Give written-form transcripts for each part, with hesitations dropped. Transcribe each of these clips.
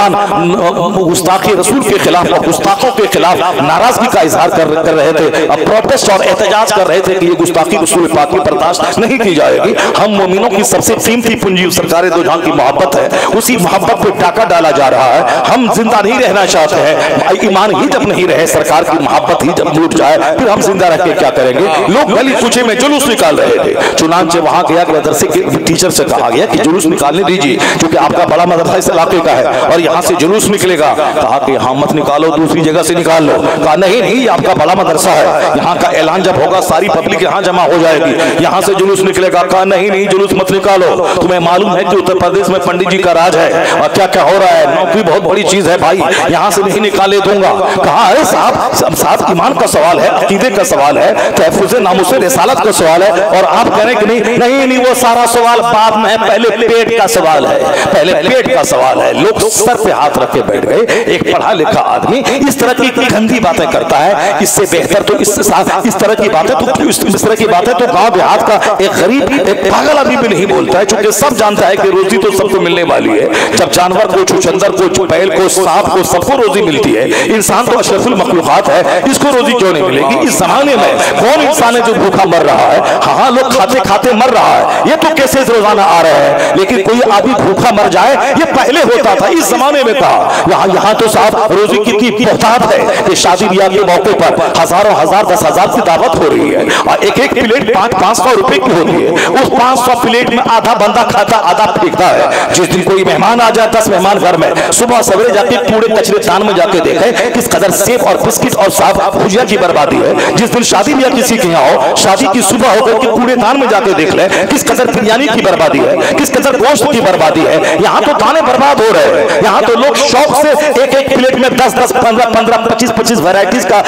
गुस्ताखी रसूल के खिलाफ और गुस्ताखों के खिलाफ नाराजगी का इजहार कर रहे थे, अब प्रोटेस्ट और एहतजाज कर रहे थे कि ये गुस्ताखी रसूल पाक की बर्दाश्त नहीं की जाएगी। हम मोमिनों की सबसे कीमती पूंजी सरकार दो जहां की मोहब्बत है, उसी मोहब्बत पे डाका डाला जा रहा है। हम जिंदा नहीं रहना चाहते हैं, ईमान ही जब नहीं रहे, सरकार की मोहब्बत ही जब लूट जाए, फिर हम जिंदा रह के क्या करेंगे। लोग गली कूचे में जुलूस निकाल रहे थे। चुनांचे वहां गया कि मदरसे के टीचर से कहा गया कि जुलूस निकालने दीजिए, क्योंकि आपका बड़ा मदरसा इस इलाके का है और यहाँ से जुलूस निकलेगा। कहा कि यहाँ मत निकालो, दूसरी जगह से निकाल लो। कहा नहीं नहीं, आपका बड़ा मदरसा है, यहाँ का ऐलान जब होगा सारी पब्लिक यहाँ जमा हो जाएगी, यहाँ से जुलूस निकलेगा। कहा नहीं नहीं, जुलूस मत निकालो, तुम्हें मालूम है कि उत्तर प्रदेश में पंडित जी का राज है और क्या क्या हो रहा है, नौकरी बहुत बड़ी चीज है भाई, यहाँ से नहीं निकाले दूंगा। कहा अरे साहब ईमान का सवाल है, अकीदे का सवाल है, तहफ्फुज़ नामुस रिसालत का सवाल है, और आप कह रहे हैं कि नहीं नहीं नहीं, वो सारा सवाल बाद में है, पहले पेट का सवाल है, पहले पेट का सवाल है। लोग सर पे हाथ रख के बैठ गए। एक पढ़ा लिखा आदमी इस तरह की गंदी बातें करता है, इससे बेहतर तो इस तरह की बातें तो इस तरह की बातें तो गांव देहात का एक गरीब एक पागल आदमी भी नहीं बोलता है, क्योंकि सब जानता है कि रोजी तो सबको मिलने वाली है। जब जानवर को, छुछंदर को, बैल को, सांप को, सबको रोजी मिलती है, इंसान तो अशरफुल मखलूकात है, इसको रोजी क्यों नहीं मिलेगी। इस जमाने में कौन इंसान है जो भूखा मर रहा है? हाँ, लोग खाते खाते मर रहा है, ये तो केसेस रोजाना आ रहे हैं, लेकिन कोई आदमी भूखा मर जाए ये पहले होता था, इस जमाने में कहा। यहाँ तो साहब रोजी कितनी मोहताज है कि शादी ब्याह के मौके पर हजारों हजार 10,000 की दावत हो रही है और एक एक प्लेट 500 रुपए की होती है। उस 500 प्लेट में आधा बंदा खाता, आधा फेंकता है। जिस दिन कोई मेहमान आ जाए, 10 मेहमान घर में, सुबह सवेरे जाके कूड़े कचरे दान में जाके देखे किस कदर सेब और बिस्किट और साफ भुजिया की बर्बादी है। जिस दिन शादी ब्याह किसी के यहाँ हो, शादी की सुबह होकर के कूड़े दान में जाके देख ले किस कदर बिरयानी की बर्बादी है, किस कदर गोश्त की बर्बादी है। यहाँ तो दाने बर्बाद हो रहे हैं। यहाँ तो लोग शौक से एक एक प्लेट में 10-10, 15-15, 25-25 वैरायटीज का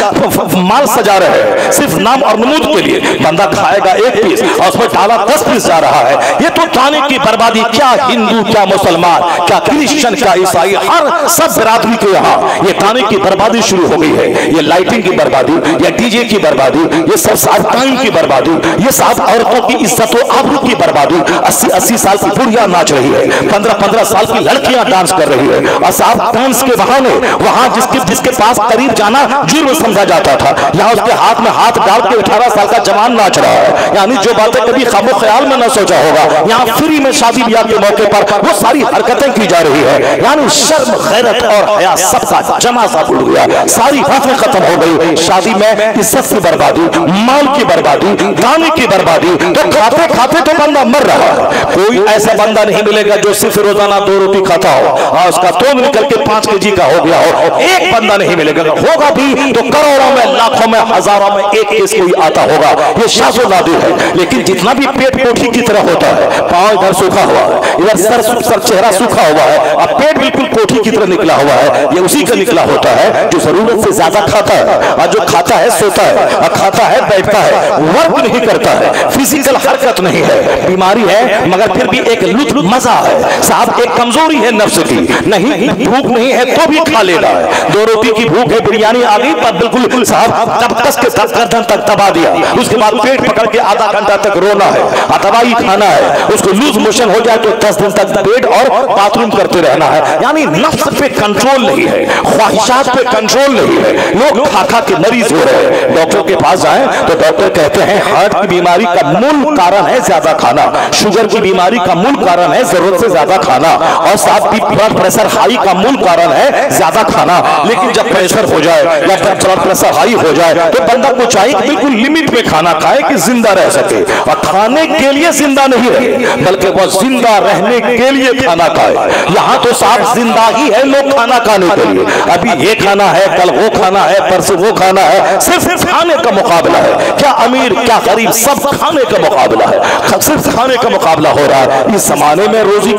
माल सजा रहे हैं, सिर्फ नाम और नमूद के लिए। बंदा खाएगा 1 पीस और उसमें डाला 10 पीस जा रहा है। ये तो दाने की बर्बादी, क्या हिंदू, क्या मुसलमान, क्या क्रिश्चियन, क्या ईसाई, हर सब बिरादरी के यहाँ ये दाने की बर्बादी शुरू हो गई है। ये लाइटिंग की बर्बादी, ये डीजे की बर्बादी, ये सब सार्वजनिक की बर्बादी, ये सब औरतों की इज्जत और आबरू की बर्बादी। 80-80 साल की बुढ़िया नाच रही है, 15-15 साल की लड़कियां डांस कर रही है, और साहब डांस के बहाने वहां जिसके पास करीब जाना जुर्म समझा जाता था, यहाँ उसके हाथ में हाथ डाल के 18 साल का जवान नाच रहा है। यानी जो बातें कभी ख्वाबो ख्याल में न सोचा होगा, यहाँ फ्री में शादी ब्याह के मौके पर वो सारी हरकतें की जा रही है। यानी शर्म, गैरत और हया सबका जनाजा उड़ गया, सारी बातें खत्म हो गई। शादी में इज्जत की बर्बादी, माल की बर्बादी, गाने की बर्बादी, तो खाते खाते तो बंदा मर रहा है। कोई ऐसा बंदा नहीं मिलेगा जो सिर्फ रोजाना 2 रोटी खाता हो और उसका तोड़ निकल के 5 kg का हो गया हो। एक बंदा नहीं मिलेगा, होगा भी तो करोड़ों में, लाखों में, हजारों में एक केस कोई आता होगा। ये शाज़ो-लादी है। लेकिन जितना भी पेट कोठी की तरह होता है, पांव इधर सूखा हुआ है, इधर सर चेहरा सूखा हुआ है और पेट बिल्कुल कोठी की तरह निकला हुआ है, ये उसी का निकला होता है जो जरूरत से ज्यादा खाता है, और जो खाता है सोता है, और खाता है बैठता है, वर्क नहीं करता है, फिजिकल हरकत नहीं है, बीमारी है मगर फिर भी एक लुत्फ मजा है। साहब एक कमजोरी है नफ्स की, नहीं भूख नहीं है तो भी खा लेना है। 2 रोटी की भूख है, बिरयानी आ गई पर बिल्कुल साहब जब कस के गर्दन तक दबा दिया, उसके बाद पेट पकड़ के आधा घंटा तक रोना है, दवाई खाना है, उसको लूज मोशन हो जाए तो 10 दिन तक पेट और बाथरूम करते रहना है। यानी नफ्स पे कंट्रोल नहीं है, ख्वाहिशात पे कंट्रोल नहीं है। लोग खा खा के मरीज हो रहे हैं। डॉक्टर के पास जाएं तो डॉक्टर कहते हैं हार्ट की बीमारी का मूल कारण है ज्यादा खाना, शुगर की बीमारी का मूल कारण है जरूरत से ज्यादा खाना, और साथ ही ब्लड प्रेशर हाई का मूल कारण है ज्यादा खाना। लेकिन जब प्रेशर हो जाए या जब ब्लड प्रेशर हाई हो जाए तो बंदा को चाहिए बिल्कुल लिमिट में खाना खाए कि जिंदा रह सके, और खाने के लिए जिंदा नहीं रहे बल्कि वह जिंदा रहने के लिए खाना खाए। यहाँ तो साफ जिंदा ही है लोग खाना खाने के लिए, अभी ये खाना है, कल वो खाना है, परसों वो खाना है, सिर्फ खाने का मुकाबला है। क्या अमीर क्या गरीब, सब खाने का मुकाबला है, सिर्फ खाने का मुकाबला हो रहा है। इस जमाने में रोजी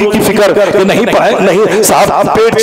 की फिक्र नहीं साहब, पेट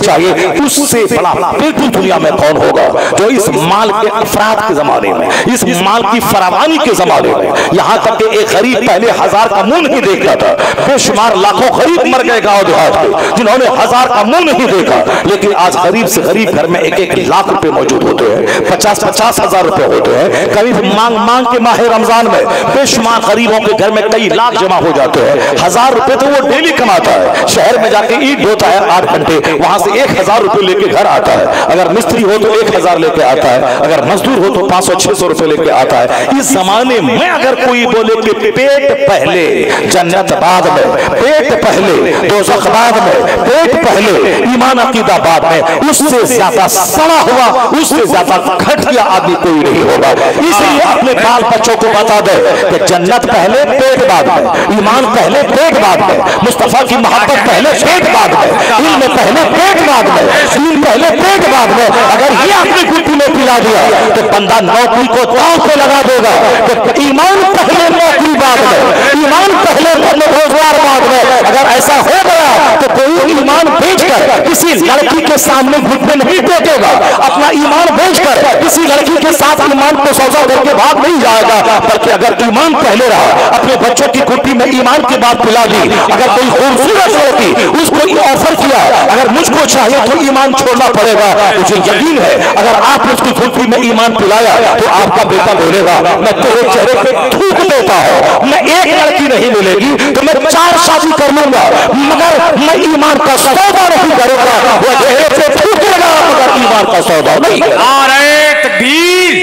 चाहिए, उससे बड़ा बिल्कुल दुनिया में कौन होगा जो इस माल के अफराद के जमाने में, इस माल की फरावानी के जमाने में, यहाँ तक कि एक गरीब पहले 1000 का मुंह नहीं देखता था, बेशुमार लाखों गरीब मर गए गांव देहात में, जिन्होंने 1000 का मुंह नहीं देखा, लेकिन आज गरीब से गरीब घर में 1-1 लाख रुपए मौजूद होते हैं, 50-50 हजार रुपए होते हैं। कभी मांग मांग के माह रमजान में बेशुमार गरीबों के घर में कई लाख जमा हो जाते हैं। 1000 रुपए तो वो डेली कमाता है, शहर में जाके ईंट ढोता है 8 घंटे, वहां से 1000 रुपए लेके घर आता है। अगर मिस्त्री हो तो 1000 लेके आता है, अगर मजदूर हो तो 500-600 रुपए लेके आता है। इस जमाने में अगर कोई बोले कि पेट पहले जन्नत बाद में, पेट पहले दोज़ख बाद में, पेट पहले ईमान अकीदा बाद में, उससे ज्यादा सड़ा हुआ, उससे ज्यादा घटिया आदमी कोई नहीं होगा। इसलिए अपने बाल बच्चों को बता दे कि जन्नत पहले पेट बाद में, ईमान पहले पेट बाद में, मुस्तफा की मोहब्बत पहले पेट बाद में, इल्म पहले पेट बाद में, दीन पहले पेट बाद में। अगर ये अपनी गुत्ती में पिला दिया तो बंदा नौकरी को दांव पे लगा देगा। तो ईमान पहले नौकरी बाद में, ईमान पहले रोजगार बाद में। अगर ऐसा हो गया तो कोई ईमान बेचकर किसी लड़की के सामने घुटने नहीं टेकेगा, अपना ईमान बेचकर किसी लड़की के साथ ईमान को सौदा करके भाग नहीं जाएगा। बल्कि अगर ईमान पहले रहा, अपने बच्चों की कुर्ती में ईमान की बात पिला दी, अगर कोई खूबसूरत लड़की उसको ऑफर किया, अगर मुझको चाहिए तो ईमान छोड़ना पड़ेगा। मुझे यकीन है अगर आप उसकी कुर्ती में ईमान पिलाया तो आपका बेटा बोलेगा मैं तेरे चेहरे पे थूक देता हूं, मैं एक लड़की नहीं मिलेगी तो मैं 4 शादी कर लूंगा, मगर मैं ईमान का सौदा नहीं करूंगा। वो चेहरे पे थूकेगा मगर ईमान का सौदा नहीं। नारे तकबीर,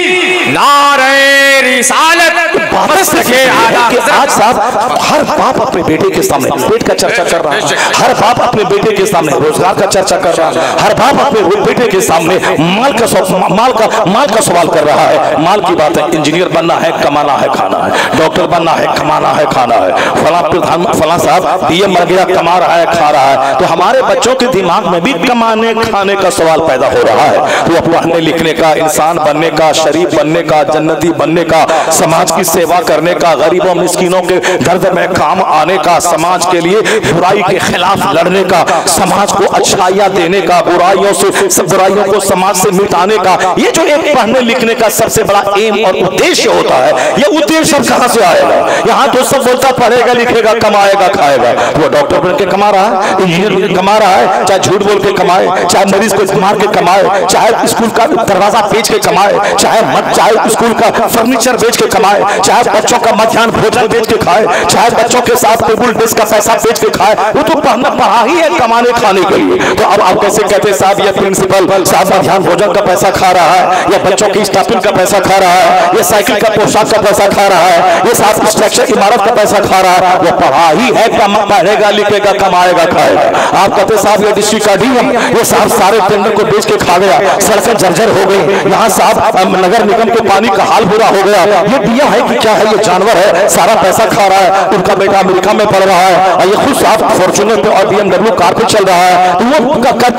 नारे रिसालत। आज साहब हर बाप अपने बेटे के सामने पेट का चर्चा कर रहा है, हर बाप अपने बेटे के सामने रोजगार का चर्चा कर रहा है, हर बाप अपने बेटे के सामने माल का सवाल कर रहा है। माल की बात है, इंजीनियर बनना है, कमाना है, खाना है, डॉक्टर बनना है, कमाना है, खाना है, फला साहब पीएम बन गया, कमा रहा है, खा रहा है। तो हमारे बच्चों के दिमाग में भी कमाने खाने का सवाल पैदा हो रहा है। तो पढ़ने लिखने का, इंसान बनने का, शरीफ बनने का, जन्नती बनने का, समाज की सेवा करने का, गरीबों मिस्किनों के दर्द में काम आने का, समाज के लिए बुराई के खिलाफ लड़ने का, समाज को अच्छाइयां देने का, बुराइयों को समाज से मिटाने का, ये जो एक पढ़ने लिखने का सबसे बड़ा एम और उद्देश्य होता है, ये उद्देश्य कहां से आएगा? यहाँ तो सब बोलता पढ़ेगा लिखेगा कमाएगा खाएगा। वो डॉक्टर बन के कमा रहा है, इंजीनियर बन के कमा रहा है, चाहे झूठ बोल के कमाए, चाहे मरीज को मार के कमाए, चाहे स्कूल का दरवाजा बेच के कमाए, चाहे स्कूल का फर्नीचर बेच के कमाए, चाहे बच्चों का मध्याह्न भोजन बेच के खाए, चाहे बच्चों के साथ टेबल डेस्क का पैसा बेच के खाए। वो तो पढ़ा ही है कमाने खाने के लिए। तो अब आप कैसे कहते साहब ये प्रिंसिपल साहब मध्याह्न भोजन का पैसा खा रहा है, या बच्चों की स्टाफिंग का पैसा खा रहा है, ये साइकिल का पोशाक का पैसा खा रहा है, ये साहब स्ट्रक्चर इमारत का पैसा खा रहा है। वो पढ़ा ही है, पढ़ेगा लिखेगा कमाएगा खाएगा। आप कहते साहब ये डिस्ट्रिक्ट का डीएम, वो साहब सारे टेंडर को बेच के खा गया, सड़कें जर्जर हो गई, यहाँ साहब नगर निगम के पानी का हाल बुरा हो गया। ये डीएम है कि क्या है? ये जानवर है, सारा पैसा खा रहा है। उनका बेटा अमेरिका में पढ़ रहा है और ये खुद साहब फॉर्च्यूनर पे और बीएमडब्ल्यू कार पे चल रहा है। तो वो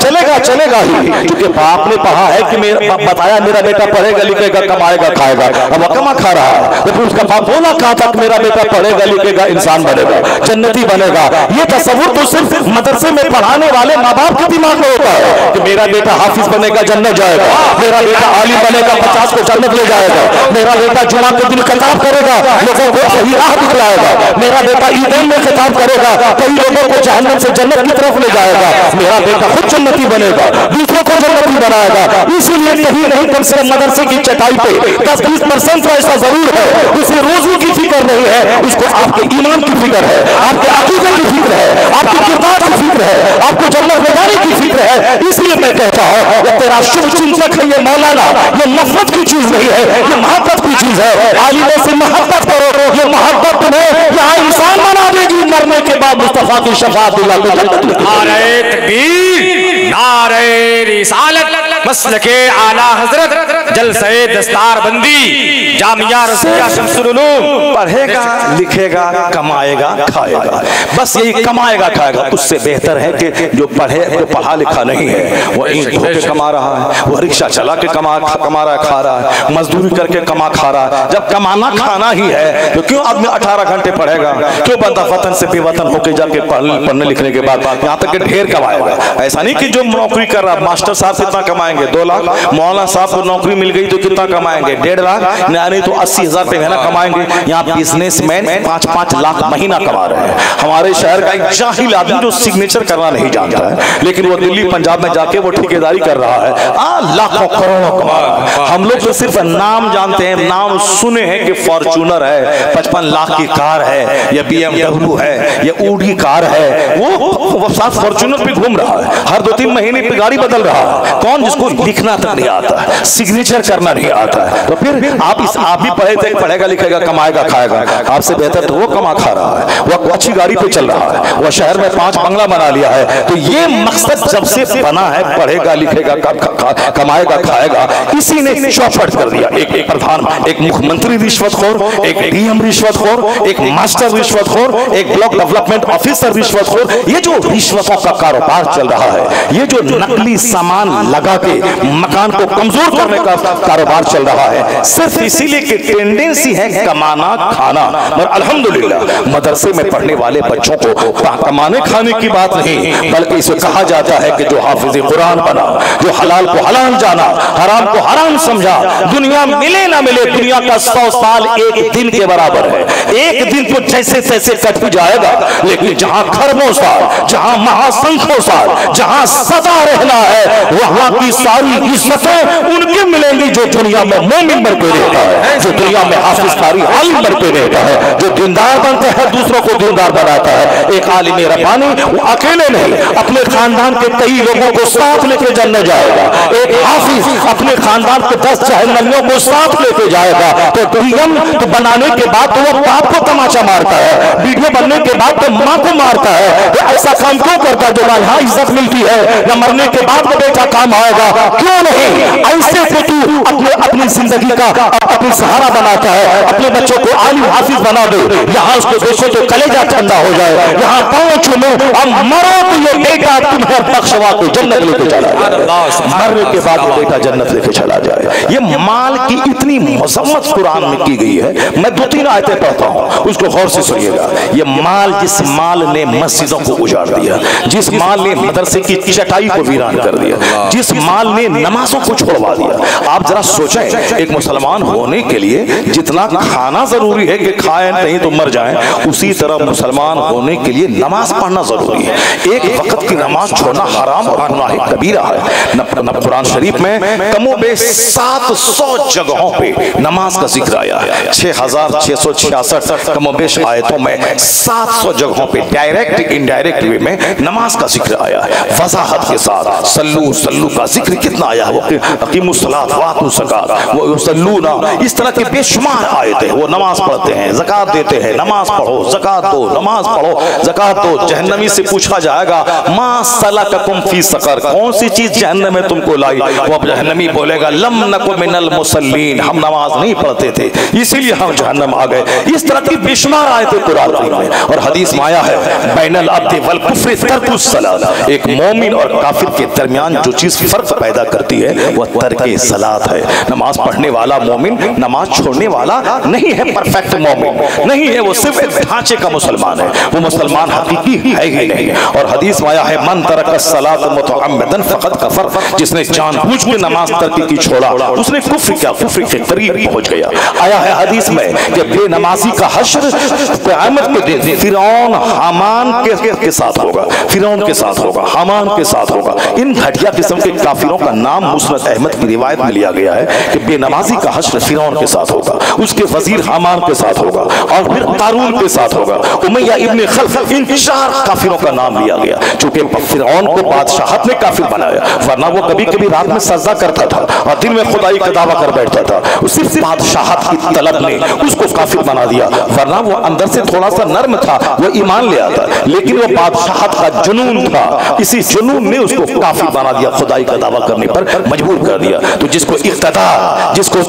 चलेगा ही, क्योंकि बाप ने कहा है कि बताया मेरा बेटा पढ़ेगा लिखेगा कमाएगा खाएगा, अब कमा खा रहा है। तो फिर उसका बाप बोला कहा था मेरा बेटा पढ़ेगा लिखेगा इंसान बनेगा, जन्नती बनेगा। ये तस्वुर तो सिर्फ मदरसे में पढ़ाने वाले माँ बाप के दिमाग में होता है कि मेरा बेटा हाफिज बनेगा जन्नत जाएगा, मेरा बेटा आलिम बनेगा 50 को जन्नत ले जाएगा, मेरा बेटा जुमा के दिन खिताब करेगा लोगों को सही राह दिखलाएगा, मेरा बेटा ईदैन में खिताब करेगा कई लोगों को जहन्नम से जन्नत की तरफ ले जाएगा, मेरा बेटा खुद जन्नती बनेगा दूसरों को जन्नती बनाएगा। इसीलिए यही नहीं कम से कम मदरसे की चटाई पे 10-20% तो ऐसा जरूर है उसे रोजू की फिक्र नहीं है, उसको आपके ईमान की फिक्र है, आपके अकीदे की फिक्र है, आपके किरदार की फिक्र है, आपको जन्नत में जाने की फिक्र है। इसलिए मैं कहता हूँ ये तेरा शुभ चिंतक है, ये मौलाना, ये नफरत की चीज नहीं है, ये मोहब्बत की चीज है। आलिमों से मोहब्बत करो, ये मोहब्बत तुम्हें यहाँ इंसान बना देगी, मरने के बाद मुस्तफा की शफाअत दिला के जन्नत में। नारे तकबीर, नारे रिसालत, मसलके आला हजरत, जलसे दस्तारबंदी, जामिया रसिया शमसुल उलूम। पढ़ेगा लिखेगा कमाएगा खाएगा, बस यही कमाएगा खाएगा। उससे बेहतर है कि जो पढ़ा लिखा नहीं है, वो ईंट ढो के कमा रहा है, वो रिक्शा चला के कमा रहा है, खा रहा है, मजदूरी करके खा रहा है। जब कमाना खाना ही है तो क्यों आदमी 18 घंटे पढ़ेगा? क्यों बंदा वतन से बेवतन होकर जाके पढ़ने लिखने के बाद यहाँ तक कि ढेर कमाएगा? ऐसा नहीं कि जो नौकरी कर रहा, मास्टर साहब कितना कमाएंगे 2 लाख, मौलाना साहब को नौकरी मिल गई तो कितना कमाएंगे? 1.5 लाख, नहीं तो 80,000 रुपए महीना कमाएंगे। यहाँ बिजनेसमैन 5-5 लाख महीना कमा रहे हैं। हमारे शहर का एक जाहिल आदमी जो सिग्नेचर करना नहीं जानता है, लेकिन वो दिल्ली पंजाब में जाके वो ठेकेदारी कर रहा है, लाखों करोड़ों कमा रहा है। हम लोग तो सिर्फ नाम जानते हैं, नाम सुने हैं कि फॉर्च्यूनर है, 55 लाख की कार है, या BMW है, या ऊडी कार है, वो साथ फॉर्च्यूनर पे घूम रहा है, हर 2-3 महीने पे गाड़ी बदल रहा है। कौन? जिसको लिखना तक नहीं आता है, सिग्नेचर करना नहीं आता है। तो फिर आप भी पढ़े थे, पढ़ेगा लिखेगा, कमाएगा खाएगा, आपसे बेहतर तो वो कमा खा रहा है, वो अच्छी गाड़ी पे चल रहा है, वो शहर में 5 बंगला बना लिया है। तो ये मकसद जब से बना है, पढ़ेगा लिखेगा कमाएगा खाएगा, इसी ने चौपट कर दिया। एक प्रधान, एक मुख्यमंत्री रिश्वतखोर, एक डीएम रिश्वतखोर, एक मास्टर रिश्वतखोर, एक ब्लॉक डेवलपमेंट ऑफिसर रिश्वतखोर। ये जो रिश्वतों का कारोबार चल रहा है, ये जो नकली सामान लगा के मकान को कमजोर करने का कारोबार चल रहा है, सिर्फ इसीलिए कि टेंडेंसी है कमाना खाना। और अल्हम्दुलिल्लाह मदरसे में पढ़ने वाले बच्चों को कमाने खाने की बात नहीं, बल्कि इसे कहा जाता है कि जो हाफिज कुरान बना, जो हलाल को हलाल जाना, हराम को हराम समझा, दुनिया मिले ना मिले, दुनिया का 100 साल एक दिन के बराबर है। एक दिन तो जैसे तैसे कट भी जाएगा, लेकिन जहां खरबों साल, जहां महासंख्यों साल, जहां सदा रहना है, वहां की सारी इज्जतें उनके मिलेंगी जो दुनिया में मोमिन बन के रहता है, जो दुनिया में हाफिज कारी आलिम बन के रहता है, जो दीनदार बनता है, दूसरों को दीनदार बनाता है। एक आलिम रब्बानी वो अकेले नहीं, अपने खानदान के कई लोगों को साथ लेके जन्नत जाएगा। एक हाफिज अपने खानदान के 10 जहन्नमियों को साथ लेके जाएगा। तो दुनियम तो बनाने के बाद तो वो बाप को तमाचा मारता है, वीडियो बनने के बाद तो माँ को मारता है। तो ऐसा काम क्यों करता है? जो यहाँ इज्जत मिलती है, न मरने के बाद वो बेटा काम आएगा, क्यों नहीं? ऐसे से तू अपनी जिंदगी का अपनी सहारा बनाता है, अपने बच्चों को आलिम हाफिज बना दे, यहाँ उसको देखो तो कलेजा ठंडा हो जाए, यहाँ पाँव चूमो और मरो तो ये बेटा तुम्हें बख्शवा के जन्नत लेके चला जाए, मरने के बाद ये बेटा जन्नत लेके चला जाए। ये माल की इतनी मजम्मत कुरान में की गई है। मैं 2-3 आयतें पढ़ता हूँ, उसको गौर से सुनिएगा। ये माल, जिस माल ने मस्जिदों को उजाड़ दिया, जिस माल ने मदरसे की चटाई को वीरान कर दिया, जिस माल ने नमाजों को छोड़वा दिया। आप जरा सोचें, एक मुसलमान होने के लिए जितना खाना जरूरी है कि खाएं नहीं तो मर जाएं, उसी तरह मुसलमान होने के लिए नमाज पढ़ना जरूरी है। एक वक्त की नमाज छोड़ना हराम और गुनाह कबीरा है। न कुरान शरीफ में कमोबेश 700 जगहों पे नमाज का जिक्र आया है। 6666 कमोबेश आयतों में 700 जगहों पे डायरेक्ट इनडायरेक्ट वे में नमाज का जिक्र आया है, वजाहत के साथ। सल्लू सल्लू का जिक्र कितना आया है, वो अकीमुस्सलात वातू ज़कात, वो सल्लूना, इस तरह के बेशुमार आयत है। वो नमाज पढ़ते हैं, ज़कात देते हैं, नमाज पढ़ो, ज़कात दो, नमाज पढ़ो, ज़कात दो। जहन्नमी से पूछा जाएगा, मा सलककुम फी सकर, कौन सी चीज जहन्नम में तुमको लाई? वो जहन्नमी बोलेगा, लम नकु मिनल मुसल्लीन, हम नमाज नहीं पढ़ते थे, इसीलिए हम जहन्नम आ गए। इस तरह की बेशुमार आयतें कुरान में और हदीस में आया है, बैनल अब्द वल कुफ्र तर्कुस सलात, एक मोमिन और काफिर के दरमियान जो चीज फर्क पैदा करती है वह तर्के सलात है। नमाज पढ़ने वाला मोमिन नमाज छोड़ने वाला नहीं है, परफेक्ट मोमिन नहीं है, वो सिर्फ एक ढांचे का मुसलमान है, वो मुसलमान हकीकी है ही नहीं। और हदीस में आया है, मन तरक सलात मुतअम्मिदन फक़द कफर, जिसने जानबूझ के नमाज तर्क की छोड़ा उसने कुफ्र किया, कुफ्र के करीब पहुंच गया। आया है हदीस में कि बेनमाजी का हश्र क़यामत के दिन फिरौन हामान के साथ होगा, फिरौन के साथ होगा, हामान के साथ होगा। इन घटिया किस्म के काफिरों का नाम मुस्नद अहमद की रिवायत में लिया गया है कि बेनमाजी का हश्र फिरौन के साथ होगा, उसके वजीर हामान के साथ होगा और फिर कारून के साथ होगा, उमैया इब्न खल्फ, इन 4 काफिरों का नाम लिया गया। चूंकि फिरौन को बादशाहत ने काफिर बनाया, वरना वो कभी कभी रात में सजदा करता था और दिन में खुदाई का दावा कर बैठता था। सिर्फ बादशाहत की तलब ने उसको काफिर बना दिया, वरना वो अंदर से थोड़ा सा नर्म था, वो ईमान ले आता, लेकिन वो बादशाहत का जुनून था, इसी जुनून ने उसको काफिर बना दिया, खुदाई का दावा करने पर मजबूर कर दिया। तो जिसको इख्तिदार, जिसको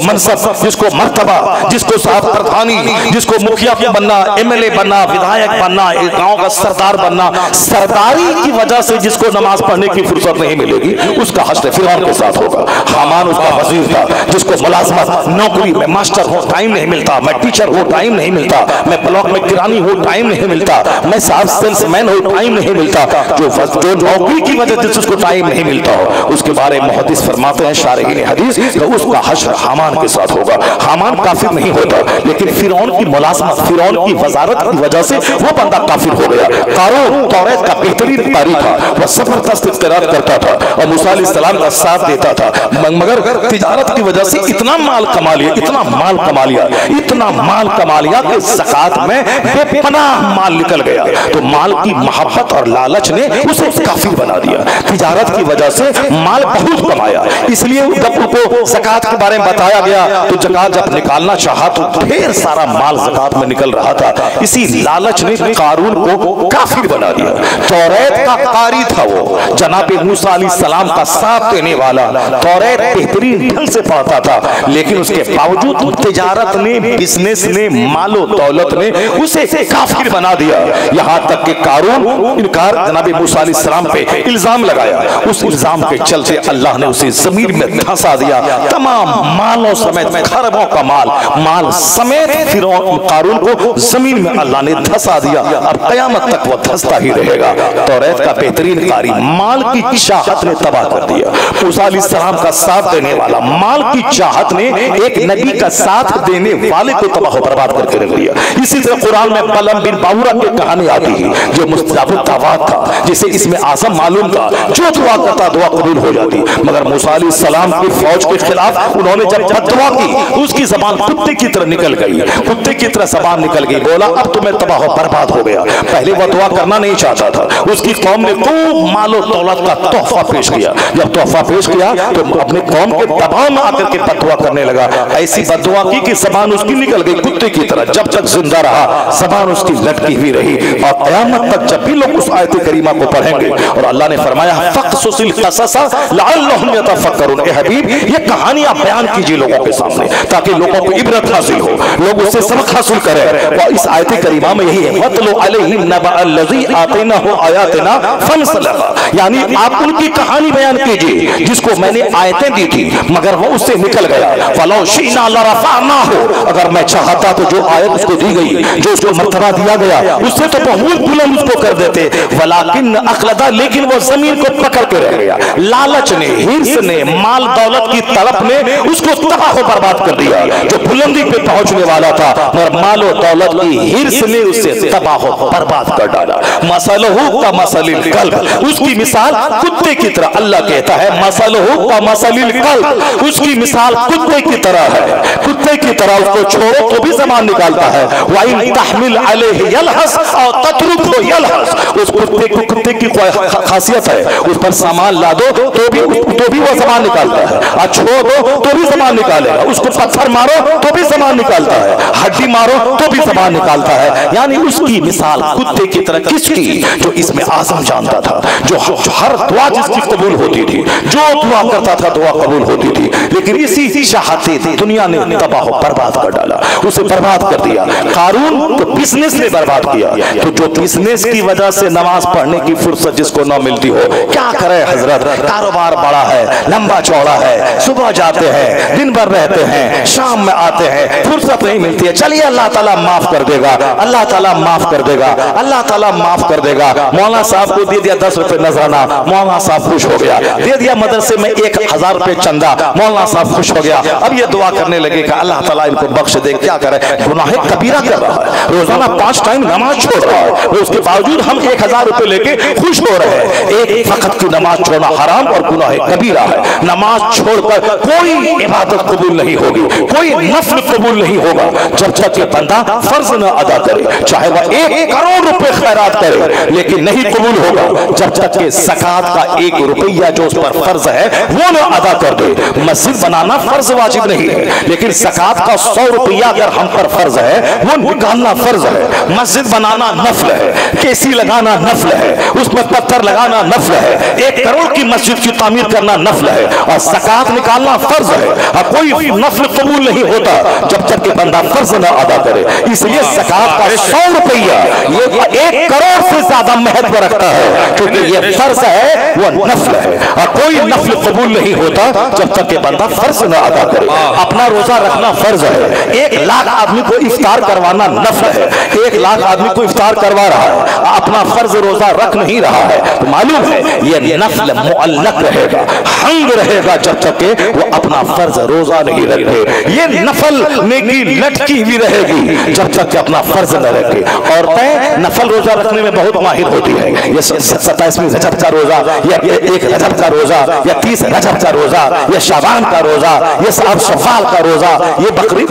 मनसब, जिसको मर्तबा, जिसको साहब प्रधानी, जिसको मुखिया बनना, एमएलए बनना, विधायक बनना, एक गांव का सरदार बनना, सरदारी की वजह से जिसको नमाज पढ़ने की फुर्सत नहीं मिलेगी, उसका हश्र फिरौन के साथ होगा। हामान उसका वजीर था, जिसको मुलाजमत, नौकरी में मास्टर हो टाइम नहीं मिलता, मैं टीचर हो टाइम नहीं मिलता, मैं ब्लॉक में किरानी हो टाइम नहीं मिलता, मैं साहब सेल्समैन हो टाइम नहीं मिलता। जो नौकरी की वजह से उसको टाइम नहीं मिलता हो, उसके बारे में मुहद्दिस फरमाते हैं शारिहीन हदीस कि उसका हश्र हामान के साथ होगा। हामान काफिर नहीं होता, लेकिन फिरौन की मुलाजमत, फिरौन की वजारत की वजह से वो बंदा काफिर हो गया। कारून तौरात का बेहतरीन कारी था, वह जबरदस्त इख्तियार करता था और मूसा अलैहिस्सलाम का साथ देता था, मगर तिजारत की वजह से इतना माल कमा लिया, इतना माल कमा लिया, इतना माल कमा लिया कि ज़कात में बेपनाह माल निकल गया। तो माल की मोहब्बत और लालच ने उसे काफिर बना दिया। तिजारत की वजह से माल बहुत कमाया, इसलिए जब उनको ज़कात के बारे में बताया गया तो ज़कात जब निकालना चाहा तो ढेर सारा माल ज़कात में निकल रहा था। इसी लालच ने कारून को काफिर बना दिया। तौरात का कारी था वो, जनाब मूसा अलैहिस्सलाम का साथ देने वाला, तौरात बेहतरीन ढंग से पढ़ता था, लेकिन उसके बावजूद तिजारत ने, बिजनेस ने, मालो दौलत ने उसे काफिर बना दिया। यहां तक कि कारून इनकार जनाब मूसा अलैहिस्सलाम पे इल्जाम लगाया। उस इल्जाम के चलते अल्लाह ने उसे जमीन में धंसा दिया। तमाम मालों समेत खरबों का माल समेत फिरौन कारून को जमीन में अल्लाह ने धंसा दिया। अब कयामत तक वो धंसता ही रहेगा। तौरात का बेहतरीन कारी माल की चाहत ने तबाह कर दिया। मूसा अलैहिस्सलाम का साथ देने वाला, माल की चाहत ने एक नबी का साथ देने वाले को तबाह बर्बाद करके रख दिया। इसी तरह कुरान में बलम बिन बावरा की कहानी आती है, जो मुस्तजाबुल दावत था, जिसे इसमें आज़म मालूम था, जो दुआ करता दुआ कबूल हो जाती। मगर मूसा अलैहिस्सलाम की फौज के खिलाफ उन्होंने जब दुआ की, उसकी जबान कुत्ते की तरह निकल गई, कुत्ते की तरह जबान निकल गई। बोला अब तुम्हें तबाह बर्बाद हो गया। पहले वह दुआ करना नहीं चाहता था, उसकी कौम ने खूब मालो दौलत का तोहफा पेश किया। जब तोहफा पेश किया तो अपने कौम के दबाव में आकर के बददुआ करने लगा। ऐसी बददुआ की कि जबान उसकी निकल गई कुत्ते की तरह। जब तक जिंदा रहा जबान उसकी लटकी हुई रही, और क़यामत तक जब भी लोग उस आयत करीमा को पढ़ेंगे, और अल्लाह ने फरमाया फ़क़्सुसिल क़सस लअल्लहुम यतफ़क्करून, ए हबीब ये कहानियां बयान कीजिए लोगों के सामने, ताकि लोगों को इबरत हासिल हो, लोग उससे सबक हासिल करें। और इस आयत करीमा में यही है, वतलु अलैहिम नबअल्लज़ी आतैनाहु आयातिना फंसलखा, यानी आप उनकी कहानी बयान कीजिए जिसको मैंने आयतें दी थी मगर वो उससे निकल गया। फलौ शिना लरफ़अनाहु, अगर मैं चाहता तो जो आयत उसको दी गई, जो उसको मर्तबा दिया गया, उससे तो बहुत बुलंद उसको कर देते। वलाकिन अखलदा, लेकिन वो जमीन को पकड़ के रह गया। लालच ने, हिर्स ने, माल दौलत की तड़प ने उसको तबाह बर्बाद कर दिया। जो बुलंदी पे पहुंचने वाला था, मगर मालो दौलत की हिर्स ने उसे तबाह बर्बाद कर डाला। मसलहु का मसलिल कल्ब, उसकी मिसाल कुत्ते की तरह। अल्लाह कहता है मसलहु का मसलिल कल्ब, उसकी मिसाल कुत्ते की तरह है। कुत्ते की तरह उसको छोड़ो तो भी ज़बान निकालता है। वइन तहमिल अलैहि यलहस और तत्रुकहु यलहस, उस कुत्ते की खासियत है, उस पर सामान ला दो तो भी वो ज़बान निकालता है, और छोड़ दो तो भी ज़बान निकालेगा। उसको पत्थर मारो तो भी ज़बान निकालता है, हड्डी मारो तो भी ज़बान निकालता है। यानी उसकी मिसाल कुत्ते की तरह। किसकी? जो इसमें आज़म जानता था, जो हर दुआ जिसकी कबूल होती थी, जो दुआ करता था दुआ कबूल होती थी। लेकिन इसी चाहते दुनिया ने तबाह बर्बाद कर डाला, उसे बर्बाद कर दिया। कारून को बिजनेस ने बर्बाद किया। तो जो बिजनेस की वजह से नमाज पढ़ने की फुर्सत जिसको न मिलती हो, क्या करे हजरत, कारोबार बड़ा है, लंबा चौड़ा है, सुबह जाते हैं, दिन भर रहते हैं, शाम में आते हैं, फुर्सत नहीं मिलती है। चलिए अल्लाह ताला माफ कर देगा, अल्लाह ताला माफ कर देगा, अल्लाह ताला माफ कर देगा। मौलाना साहब को दे दिया 10 रुपए नजराना, मौलाना साहब खुश हो गया। दे दिया मदरसे में 1000 रुपए चंदा, मौलाना साहब खुश हो गया। अब ये दुआ करने लगे कि अल्लाह ताला इनको बख्श दे। क्या करे, गुनाह कबीरा कर रहा है, रोजाना 5 टाइम नमाज छोड़ रहा है, उसके बावजूद हम 1000 रुपए लेके खुश हो रहे हैं। एक वक्त की नमाज छोड़ना हराम और गुनाह कबीरा है। नमाज छोड़कर कोई इबादत कबूल नहीं होगी, कोई नफ्ल कबूल नहीं होगा जब तक ये बंदा फर्ज न अदा करे। चाहे वह 1 करोड़ रुपए खैरात करे, लेकिन नहीं कबूल होगा जब तक के ज़कात का 1 रुपया जो उस पर फर्ज है वो न अदा कर दे। मस्जिद बनाना फर्ज वाजिब नहीं है, लेकिन ज़कात का 100 रुपया अगर हम पर फर्ज है वो निकालना फर्ज है। मस्जिद बनाना नफल है, केसी लगाना नफल है, उसमें पत्थर लगाना नफल है, 1 करोड़ की मस्जिद की तामीर करना नफल है, और ज़कात निकालना फर्ज है। और कोई नफल कबूल नहीं होता जब तक कि बंदा फर्ज न अदा करे। इसलिए ज़कात का 100 रुपया ये 1 करोड़ से ज्यादा महत्व रखता है, क्योंकि कि ये फर्ज है वो नफल है, और कोई नफल कबूल नहीं होता जब तक कि बंदा फर्ज न अदा करे। अपना रोजा रखना फर्ज है, 1 लाख आदमी को इफ्तार करवाना नफल है, 1 लाख आदमी को इफ्तार करवा रहा है, अपना फर्ज रोजा रख नहीं रहा है, तो मालूम है ये नफल मुअल्लक रहेगा, हंग रहेगा जब तक कि वो अपना फर्ज रोजा नहीं रखे। ये नफल नेकी लटकी हुई रहेगी जब तक कि अपना फर्ज न रखे। औरतें नफल रोजा रखने में बहुत माहिर होती है। ये 27वीं रजब का रोजा, या 1 रजब का रोजा, या 30 रजब का रोजा, या शाबान का रोजा, ये सब शव्वाल का रोजा, ये बकरीद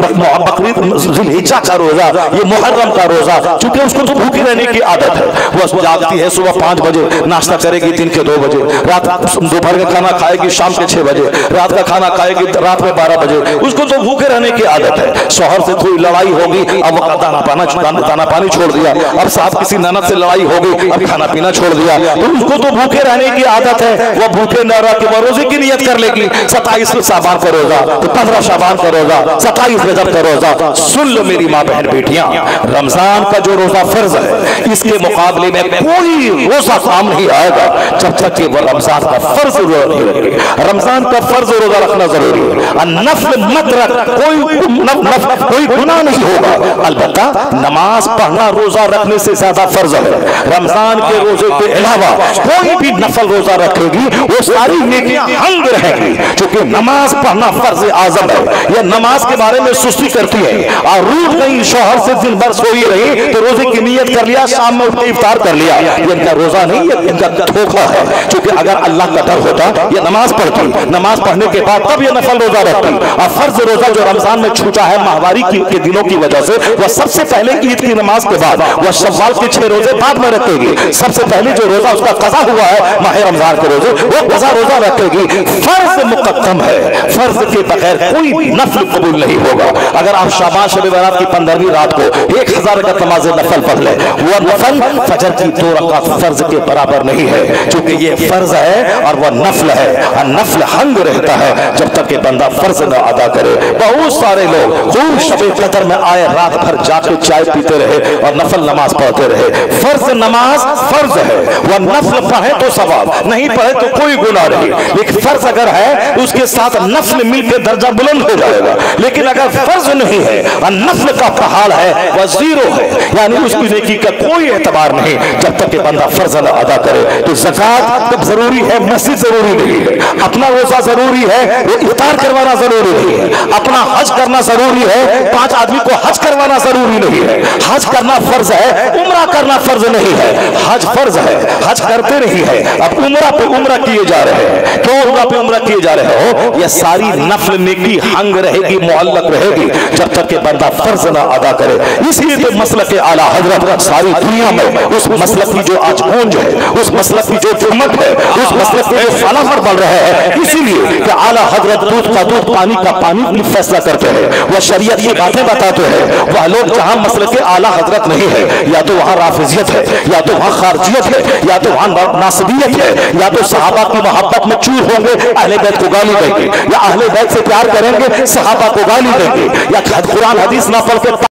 जुल्हिज्जा का रोजा, ये मुहर्रम का रोजा। चूंकि उसको तो भूखी रहने की आदत है, वो जागती है सुबह 5 बजे, नाश्ता करेगी दिन के 2 बजे, रात दोपहर का खाना खाएगी शाम के 6 बजे, रात का खाना खाएगी रात में 12 बजे। उसको तो भूखे रहने की आदत है। शौहर से कोई लड़ाई होगी, अब वो दाना पानी छोड़ दिया, अब साहब किसी ननद से लड़ाई होगी, अब खाना पीना छोड़ दिया, तो उसको तो भूखे रहने की आदत है। वो भूखे न रह के वो रोजे की नियत कर लेगी, 27 शाबान का रोजा, तो 15 शाबान का रोजा, 27 रजब का रोजा। सुन लो मेरी माँ बहन बेटियां, रमजान का जो रोजा फर्ज है, इसके मुकाबले में कोई रोजा काम नहीं आएगा जब तक कि वो रमजान का फर्ज रोजा नहीं रखे। रमजान का फर्ज रोजा रखना जरूरी है, नफल मत रख, कोई गुनाह नहीं होगा। अलबत्ता नमाज पढ़ना रोजा रखने से ज्यादा फर्ज है। रमजान के रोजे के अलावा कोई भी नफल रोजा रखेगी वो सारी नेकियां हंग रहेंगी, क्योंकि नमाज पढ़ना फर्ज आजम है। यह नमाज के बारे में सुस्ती करती है, और रूठ गई शौहर से दिन भर सोई रही तो रोजे की नियत कर लिया, शाम में उठकर इफ्तार कर लिया, ये इनका रोजा नहीं, ये इनका धोखा है। क्योंकि अगर अल्लाह का डर होता ये नमाज पढ़ती, नमाज पढ़ने के बाद तब ये नफल रोजा रखती। और फर्ज रोजा जो रमजान में छूटा है माहवारी के दिनों की वजह से, वह सबसे पहले ईद की नमाज के बाद, वह शव्वाल के 6 रोजे बाद में रखेगी। सबसे पहले जो रोजा उसका कज़ा हुआ है माह रमजान के रोजे, वो कज़ा रोजा रखेगी। फर्ज मुकद्दम है, फर्ज के बगैर कोई नफल कबूल नहीं होगा। अगर आप शाबान शब बारात की 15वीं रात को 1000 का नमाज नफल पढ़ ले, वह नफल फजर की 2 रकात फर्ज के बराबर नहीं है, क्योंकि ये फर्ज है और वह नफल है। और नफल हंग रहता है जब तक कि बंदा फर्ज न अदा करे। बहुत सारे लोग खूब शब कदर में आए, रात भर जाके चाय पीते रहे और नफल नमाज पढ़ते रहे। फर्ज नमाज फर्ज है, वह नफल पढ़े तो सवाब, नहीं पढ़े तो कोई गुनाह नहीं। लेकिन फर्ज अगर है तो उसके साथ नफल मिलकर दर्जा बुलंद हो जाएगा। लेकिन अगर फर्ज नहीं है और नफल का पहाड़ है, वह जीरो है, यानी उसकी नेकी का कोई एतबार नहीं जब तक कि बंदा फर्ज न अदा करे। तो ज़कात तब जरूरी है, मस्जिद जरूरी नहीं है। अपना रोजा जरूरी है, वो इफ्तार करवाना जरूरी नहीं है। अपना हज करना जरूरी है, 5 आदमी को हज करवाना जरूरी नहीं है। हज करना फर्ज है, उम्रा करना फर्ज नहीं है। हज फर्ज है, हज करते नहीं है, अब उम्रा पे उम्रा किए जा रहे हैं। क्यों उम्रा पे उम्रा किए जा रहे हो? यह सारी नफल नेकी हंग रहेगी, मुअल्लक रहेगी जब तक कि बंदा फर्ज ना अदा करे। इसलिए तो मसलक आला हजरत सारी दुनिया में उस मसलक की जो आज गूंज है, उस मसलक की जो चमक है, उस मसलक के फलाफर बढ़ रहे हैं, इसीलिए कि आला हजरत दूध का दूध पानी का पानी फैसला करते हैं, वह शरीयत की बातें बताते हैं। वह लोग जहां मसलक आला हजरत नहीं है, या तो वहां राफिजियत है, या तो वहां खारजियत है, या तो वहां नासबियत है, या तो सहाबा की मोहब्बत में चूर होंगे, अहले बैत को गाली देंगे, या अहले बैत से प्यार करेंगे, सहाबा को गाली देंगे, या कुरान हदीस ना पढ़ के